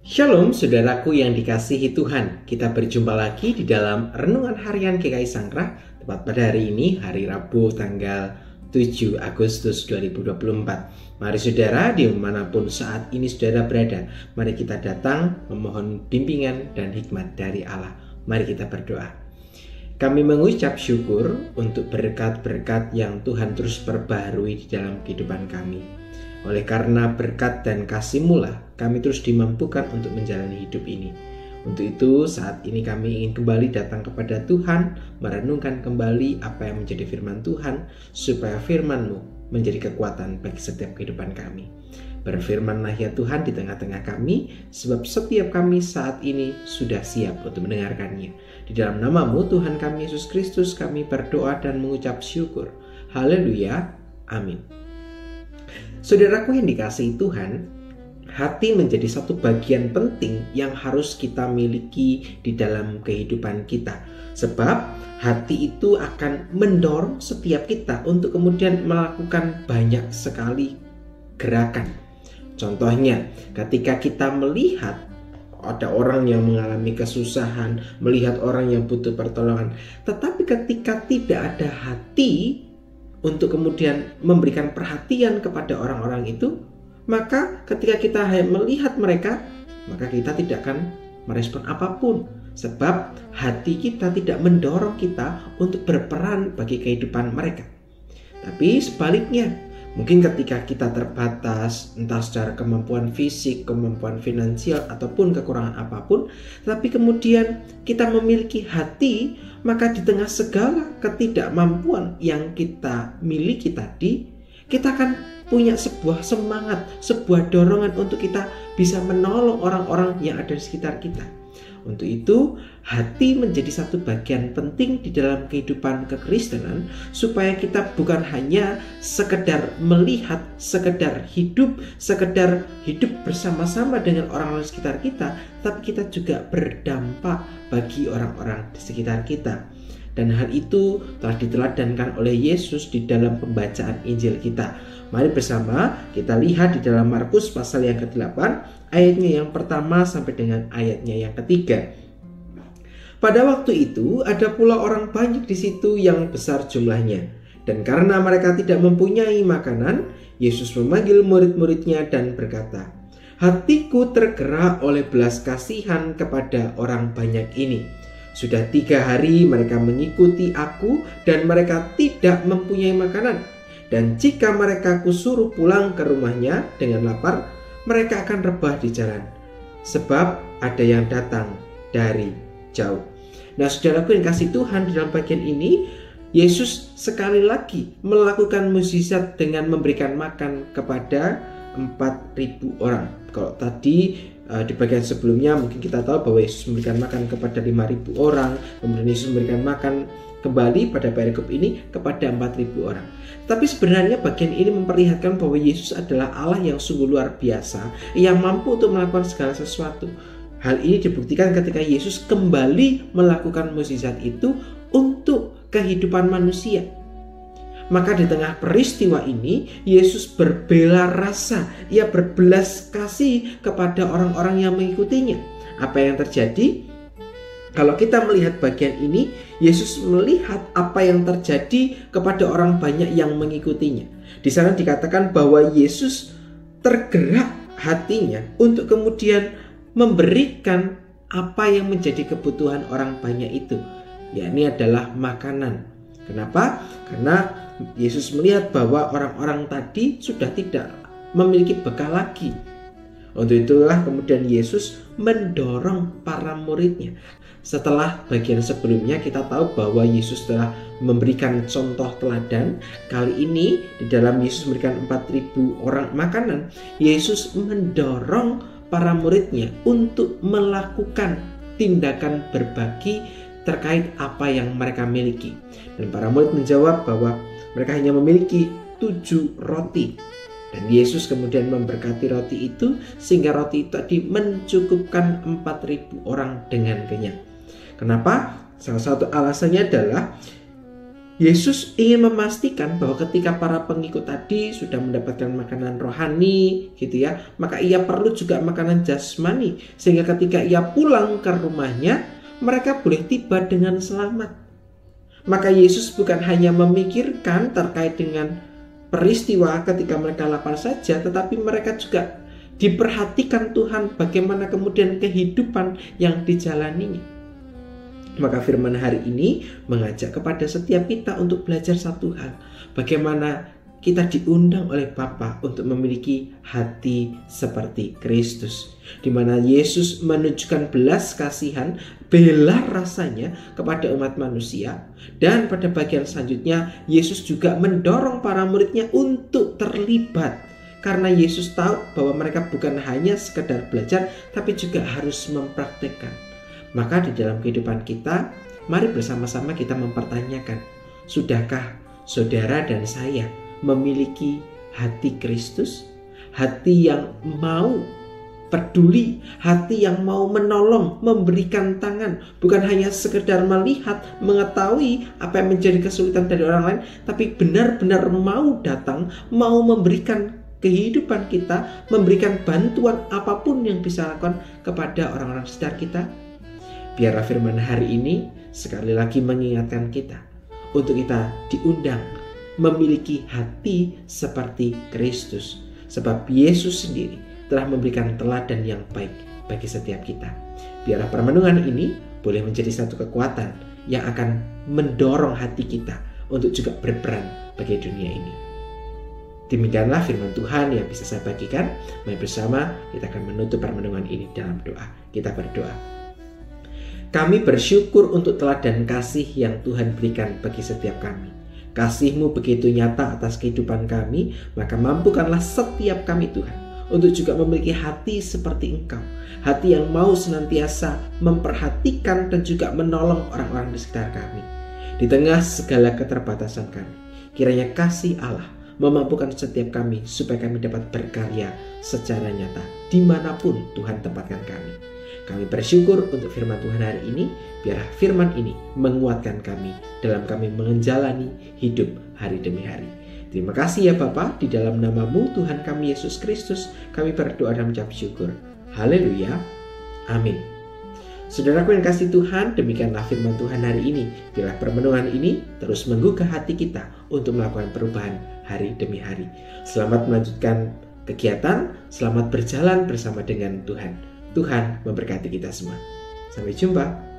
Shalom saudaraku yang dikasihi Tuhan. Kita berjumpa lagi di dalam Renungan Harian GKI Sangkrah. Tepat pada hari ini, hari Rabu tanggal 7 Agustus 2024. Mari saudara, dimanapun saat ini saudara berada, mari kita datang memohon bimbingan dan hikmat dari Allah. Mari kita berdoa. Kami mengucap syukur untuk berkat-berkat yang Tuhan terus perbaharui di dalam kehidupan kami. Oleh karena berkat dan kasih-Mu lah, kami terus dimampukan untuk menjalani hidup ini. Untuk itu, saat ini kami ingin kembali datang kepada Tuhan, merenungkan kembali apa yang menjadi firman Tuhan, supaya firman-Mu menjadi kekuatan bagi setiap kehidupan kami. Berfirmanlah ya Tuhan di tengah-tengah kami, sebab setiap kami saat ini sudah siap untuk mendengarkannya. Di dalam nama-Mu Tuhan kami Yesus Kristus, kami berdoa dan mengucap syukur. Haleluya, amin. Saudaraku yang dikasihi Tuhan, hati menjadi satu bagian penting yang harus kita miliki di dalam kehidupan kita. Sebab hati itu akan mendorong setiap kita untuk kemudian melakukan banyak sekali gerakan. Contohnya, ketika kita melihat ada orang yang mengalami kesusahan, melihat orang yang butuh pertolongan, tetapi ketika tidak ada hati untuk kemudian memberikan perhatian kepada orang-orang itu, maka ketika kita melihat mereka, maka kita tidak akan merespon apapun. Sebab hati kita tidak mendorong kita untuk berperan bagi kehidupan mereka. Tapi sebaliknya, mungkin ketika kita terbatas, entah secara kemampuan fisik, kemampuan finansial, ataupun kekurangan apapun, tapi kemudian kita memiliki hati, maka di tengah segala ketidakmampuan yang kita miliki tadi, kita akan punya sebuah semangat, sebuah dorongan untuk kita bisa menolong orang-orang yang ada di sekitar kita. Untuk itu, hati menjadi satu bagian penting di dalam kehidupan kekristenan, supaya kita bukan hanya sekedar melihat, sekedar hidup bersama-sama dengan orang-orang di sekitar kita, tapi kita juga berdampak bagi orang-orang di sekitar kita. Dan hal itu telah diteladankan oleh Yesus di dalam pembacaan Injil kita. Mari bersama kita lihat di dalam Markus pasal yang ke-8, ayatnya yang pertama sampai dengan ayatnya yang ketiga. Pada waktu itu ada pula orang banyak di situ yang besar jumlahnya. Dan karena mereka tidak mempunyai makanan, Yesus memanggil murid-muridnya dan berkata, "Hatiku tergerak oleh belas kasihan kepada orang banyak ini. Sudah 3 hari mereka mengikuti aku dan mereka tidak mempunyai makanan. Dan jika mereka kusuruh pulang ke rumahnya dengan lapar, mereka akan rebah di jalan. Sebab ada yang datang dari jauh." Nah, saudaraku yang kasih Tuhan, di dalam bagian ini Yesus sekali lagi melakukan mukjizat dengan memberikan makan kepada 4.000 orang. Kalau tadi di bagian sebelumnya mungkin kita tahu bahwa Yesus memberikan makan kepada 5.000 orang, kemudian Yesus memberikan makan kembali pada perikop ini kepada 4.000 orang. Tapi sebenarnya bagian ini memperlihatkan bahwa Yesus adalah Allah yang sungguh luar biasa, yang mampu untuk melakukan segala sesuatu. Hal ini dibuktikan ketika Yesus kembali melakukan mukjizat itu untuk kehidupan manusia. Maka di tengah peristiwa ini, Yesus berbela rasa, ia berbelas kasih kepada orang-orang yang mengikutinya. Apa yang terjadi? Kalau kita melihat bagian ini, Yesus melihat apa yang terjadi kepada orang banyak yang mengikutinya. Di sana dikatakan bahwa Yesus tergerak hatinya untuk kemudian memberikan apa yang menjadi kebutuhan orang banyak itu, yakni adalah makanan. Kenapa? Karena Yesus melihat bahwa orang-orang tadi sudah tidak memiliki bekal lagi. Untuk itulah kemudian Yesus mendorong para muridnya. Setelah bagian sebelumnya kita tahu bahwa Yesus telah memberikan contoh teladan. Kali ini di dalam Yesus memberikan 4.000 orang makanan, Yesus mendorong para muridnya untuk melakukan tindakan berbagi terkait apa yang mereka miliki. Dan para murid menjawab bahwa mereka hanya memiliki 7 roti. Dan Yesus kemudian memberkati roti itu sehingga roti itu tadi mencukupkan 4.000 orang dengan kenyang. Kenapa? Salah satu alasannya adalah Yesus ingin memastikan bahwa ketika para pengikut tadi sudah mendapatkan makanan rohani gitu ya, maka ia perlu juga makanan jasmani, sehingga ketika ia pulang ke rumahnya, mereka boleh tiba dengan selamat. Maka Yesus bukan hanya memikirkan terkait dengan peristiwa ketika mereka lapar saja, tetapi mereka juga diperhatikan Tuhan bagaimana kemudian kehidupan yang dijalaninya. Maka firman hari ini mengajak kepada setiap kita untuk belajar satu hal. Bagaimana kita diundang oleh Bapa untuk memiliki hati seperti Kristus. Di mana Yesus menunjukkan belas kasihan, bela rasanya kepada umat manusia. Dan pada bagian selanjutnya, Yesus juga mendorong para muridnya untuk terlibat. Karena Yesus tahu bahwa mereka bukan hanya sekedar belajar, tapi juga harus mempraktekkan. Maka di dalam kehidupan kita, mari bersama-sama kita mempertanyakan, sudahkah saudara dan saya memiliki hati Kristus? Hati yang mau peduli, hati yang mau menolong, memberikan tangan, bukan hanya sekedar melihat, mengetahui apa yang menjadi kesulitan dari orang lain, tapi benar-benar mau datang, mau memberikan kehidupan kita, memberikan bantuan apapun yang bisa lakukan kepada orang-orang sekitar kita. Biarlah firman hari ini sekali lagi mengingatkan kita untuk kita diundang memiliki hati seperti Kristus. Sebab Yesus sendiri telah memberikan teladan yang baik bagi setiap kita. Biarlah permenungan ini boleh menjadi satu kekuatan yang akan mendorong hati kita untuk juga berperan bagi dunia ini. Demikianlah firman Tuhan yang bisa saya bagikan. Mari bersama kita akan menutup permenungan ini dalam doa. Kita berdoa. Kami bersyukur untuk teladan kasih yang Tuhan berikan bagi setiap kami. Kasih-Mu begitu nyata atas kehidupan kami, maka mampukanlah setiap kami Tuhan untuk juga memiliki hati seperti Engkau. Hati yang mau senantiasa memperhatikan dan juga menolong orang-orang di sekitar kami. Di tengah segala keterbatasan kami, kiranya kasih Allah memampukan setiap kami supaya kami dapat berkarya secara nyata dimanapun Tuhan tempatkan kami. Kami bersyukur untuk firman Tuhan hari ini. Biarlah firman ini menguatkan kami dalam kami menjalani hidup hari demi hari. Terima kasih ya Bapa, di dalam nama-Mu Tuhan kami Yesus Kristus, kami berdoa dan mengucap syukur. Haleluya. Amin. Saudaraku yang kasih Tuhan, demikianlah firman Tuhan hari ini. Biarlah permenungan ini terus menggugah hati kita untuk melakukan perubahan hari demi hari. Selamat melanjutkan kegiatan, selamat berjalan bersama dengan Tuhan. Tuhan memberkati kita semua. Sampai jumpa.